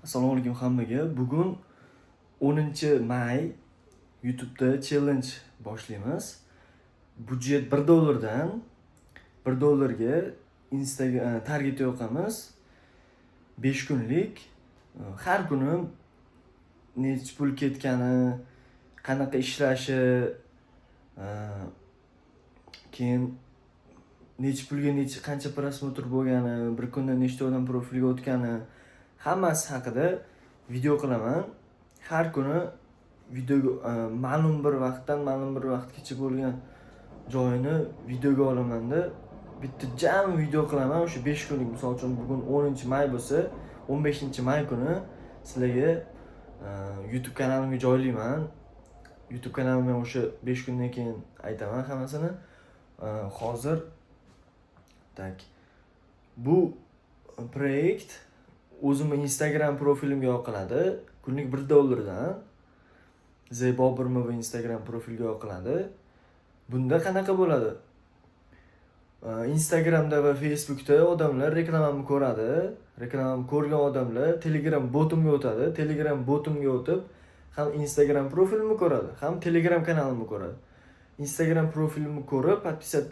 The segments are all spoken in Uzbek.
Assalomu alaykum hammaga. Bugun 10-may YouTube'da challenge boshlaymiz. Budjet $1 dan $1 ga Instagram target yoqamiz. 5 kunlik. Har kuni necha pul ketgani, qanaqa ishlashi, keyin necha pulga qancha prosmotr bo'lgani, bir kunda nechta odam profilga o'tgani, hammasi haqida video qilaman. Har kuni video ma'lum bir vaqtdan ma'lum bir vaqtgacha bo'lgan joyini videoga olamanda bitta jam video qilaman. O'sha 5 kunlik, misol uchun bugun 10-may bo'lsa, 15-may kuni sizlarga YouTube kanalimga joylayman. YouTube kanalimga o'sha 5 kundan keyin aytaman hammasini. Hozir bu proyekt o'zimning Instagram profilimga yoqiladi. Kunlik $1 dan Zebo Birmova Instagram profiliga yoqiladi. Bunda qanaqa bo'ladi? Instagramda va Facebookda odamlar reklamamni ko'radi. Reklamamni ko'rgan odamlar Telegram botimga o'tadi. Telegram botimga o'tib, ham Instagram profilimni ko'radi, ham Telegram kanalimni ko'radi. Instagram profilimni ko'rib,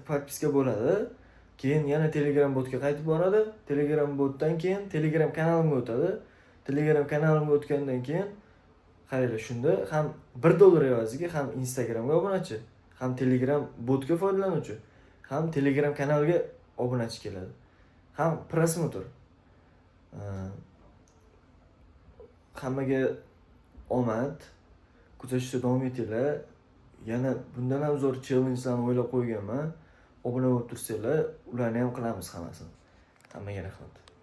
podpiska bo'ladi. Keyin yana Telegram botga qaytib boradi. Telegram botdan keyin Telegram kanalimga o'tadi. Telegram kanalimga o'tgandan keyin qaranglar, shunda ham $1 evaziga ham Instagramga obunachi, ham Telegram botga foydalanuvchi, ham Telegram kanaliga obunachi keladi. Ham prosmotr. Hammaga omad. Kuzatishda davom etinglar. Yana bundan ham zo'r challengelarni o'ylab qo'yganman. Obuna bo'lib tursanglar, ularni ham qilamiz hammasini. Hammaga rahmat.